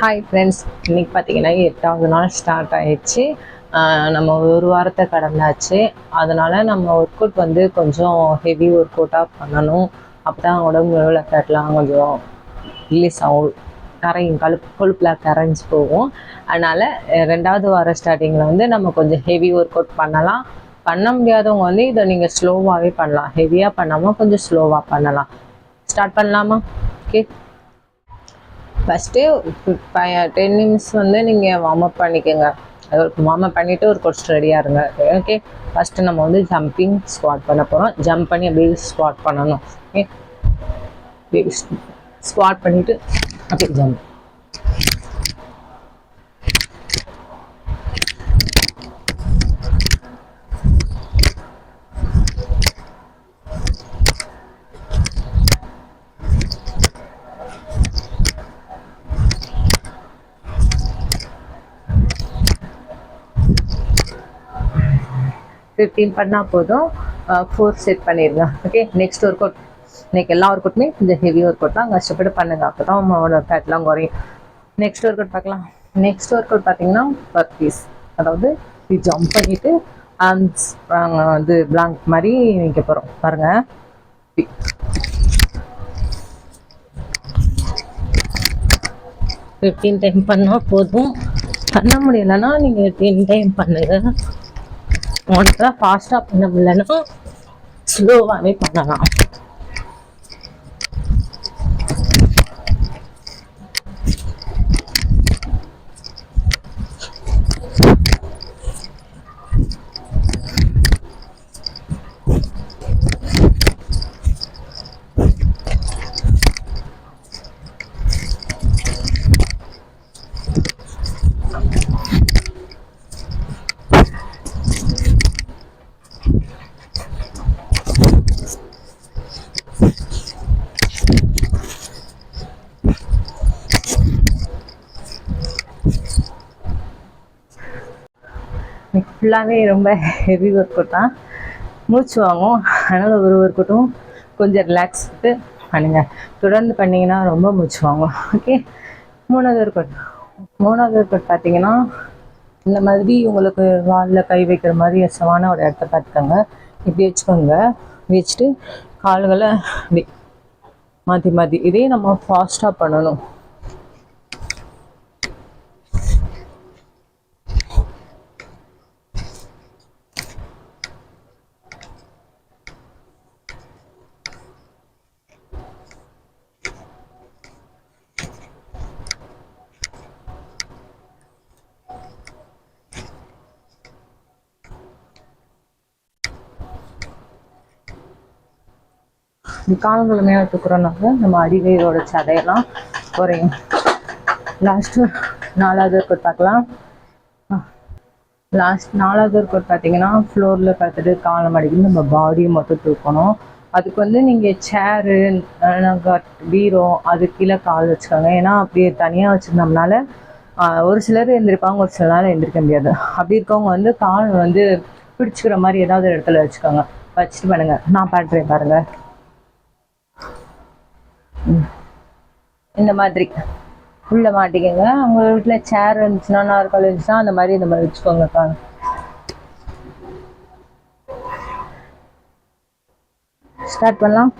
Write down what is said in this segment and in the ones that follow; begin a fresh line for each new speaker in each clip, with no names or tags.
Hi friends, இன்றைக்கி பார்த்தீங்கன்னா 8வது நாள் ஸ்டார்ட் ஆகிடுச்சு. நம்ம ஒரு வாரத்தை கடந்தாச்சு. அதனால் நம்ம ஒர்க் அவுட் வந்து கொஞ்சம் ஹெவி ஒர்க் அவுட்டாக பண்ணணும். அப்போ தான் உடம்புல உள்ள ஃபேட்லாம் கொஞ்சம் ரிலீஸ் ஆகும், கரையும், கொழுப்பில் கரைஞ்சி போகும். அதனால் 2வது வார ஸ்டார்டிங்கில் வந்து நம்ம கொஞ்சம் ஹெவி ஒர்க் அவுட் பண்ணலாம். பண்ண முடியாதவங்க வந்து இதை நீங்கள் ஸ்லோவாகவே பண்ணலாம். ஹெவியாக பண்ணாமல் கொஞ்சம் ஸ்லோவாக பண்ணலாம். ஸ்டார்ட் பண்ணலாமா? ஓகே, ஃபஸ்ட்டு 10 நிமிஷம் வந்து நீங்கள் வார்ம் அப் பண்ணிக்கோங்க. அது வார்ம் அப் பண்ணிவிட்டு ஒரு கொஞ்சம் ரெடியாக இருங்க. ஓகே, ஃபஸ்ட்டு நம்ம வந்து ஜம்பிங் ஸ்குவாட் பண்ண போகிறோம். ஜம்ப் பண்ணி அப்படியே ஸ்குவாட் பண்ணணும். ஓகே, ஸ்குவாட் பண்ணிவிட்டு அப்படியே ஜம்ப். 15 பண்ணால் போதும். 4 செட் பண்ணிடுங்க. Okay, next work out. இன்னைக்கு எல்லா ஒர்க் அவுட்டுமே கொஞ்சம் ஹெவி ஒர்க் அவுட் தான், கஷ்டப்பட்டு பண்ணுங்க. அப்போ தான் உங்களோட ஃபேட்லாம் குறையும். நெக்ஸ்ட் ஒர்க் அவுட் பார்க்கலாம். நெக்ஸ்ட் ஒர்க் அவுட் பார்த்தீங்கன்னா பர்பீஸ், அதாவது ஜம்ப் பண்ணிவிட்டு ஆர்ம்ஸ் வந்து பிளாங்க் மாதிரி நிற்க போகிறோம். பாருங்கள், 15 டைம் பண்ணால் போதும். பண்ண முடியலைன்னா நீங்கள் 10 டைம் பண்ணுங்கள். உடனே ஃபாஸ்ட்டாக பண்ண முடியலன்னா ஸ்லோவாகவே பண்ணலாம். ஃபுல்லாகவே ரொம்ப ஹெவி ஒர்க் அவுட் தான், மூச்சு வாங்கும். அதனால் ஒரு ஒர்க் அவுட்டும் கொஞ்சம் ரிலாக்ஸ் விட்டு பண்ணுங்கள். தொடர்ந்து பண்ணிங்கன்னா ரொம்ப மூச்சு வாங்கும். ஓகே, 3வது ஒர்க் அவுட். 3வது ஒர்க் அவுட் பார்த்தீங்கன்னா இந்த மாதிரி உங்களுக்கு வாலில் கை வைக்கிற மாதிரி எசமான ஒரு இடத்த பார்த்துக்கோங்க. இப்படி வச்சுக்கோங்க. வச்சுட்டு கால்களை இப்படி மாற்றி மாற்றி, இதே நம்ம ஃபாஸ்ட்டாக பண்ணணும். கால்களை மேலே தூக்குறோம்னாக்க நம்ம அடிவயிறோட சதையெல்லாம் குறையும். லாஸ்ட்டு 4வது ஒர்க் அவுட் பார்க்கலாம். 4வது ஒர்க் அவுட் பார்த்தீங்கன்னா ஃப்ளோரில் பார்த்துட்டு காலை மடிக்கணும். நம்ம பாடியை மட்டும் தூக்கணும். அதுக்கு வந்து நீங்கள் சேரு, பீரோ அது கீழே கால் வச்சுக்கோங்க. ஏன்னா அப்படியே தனியாக வச்சுருந்தோம்னால ஒரு சிலர் எழுந்திருப்பாங்க, ஒரு சில நேரம் எழுந்திரிக்க முடியாது. அப்படி இருக்கவங்க வந்து கால் வந்து பிடிச்சிக்கிற மாதிரி ஏதாவது இடத்துல வச்சுக்கோங்க. வச்சுட்டு பண்ணுங்கள். நான் பண்ணுறேன் பாருங்கள். இந்த மாதிரி உள்ள மாட்டிக்கங்க. உங்க வீட்டுல சேர் இருந்துச்சுன்னா, நாற்காலி இருந்துச்சுன்னா அந்த மாதிரி இந்த மாதிரி வச்சுக்கோங்க. ஸ்டார்ட் பண்ணலாம்.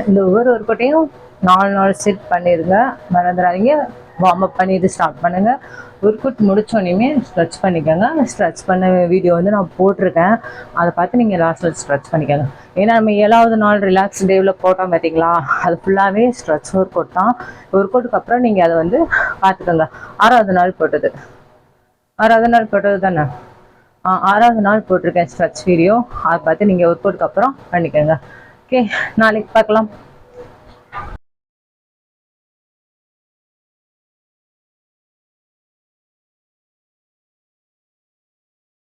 இந்த ஒவ்வொரு ஒர்க் அவுட்டையும் 4 செட் பண்ணிடுங்க. மறந்துடாதீங்க. வார்ம் அப் பண்ணிட்டு ஸ்டார்ட் பண்ணுங்கள். ஒர்க் அவுட் முடிச்சோடனே ஸ்ட்ரெச் பண்ணிக்கோங்க. ஸ்ட்ரெச் பண்ண வீடியோ வந்து நான் போட்டிருக்கேன், அதை பார்த்து நீங்கள் லாஸ்ட்டில் ஸ்ட்ரெச் பண்ணிக்கோங்க. ஏன்னா நம்ம 7வது நாள் ரிலாக்ஸ் டேவில் போட்டோம் பார்த்தீங்களா, அது ஃபுல்லாகவே ஸ்ட்ரெச் ஒர்க் அவுட் தான். ஒர்க் அவுட்டுக்கு அப்புறம் நீங்கள் அதை வந்து பார்த்துக்கோங்க. 6வது நாள் போட்டது, 6வது நாள் போட்டது தானே? 6வது நாள் போட்டிருக்கேன் ஸ்ட்ரெச் வீடியோ, அதை பார்த்து நீங்கள் ஒர்க் அவுட்டுக்கு அப்புறம் பண்ணிக்கோங்க. ஓகே, நாளைக்கு பார்க்கலாம்.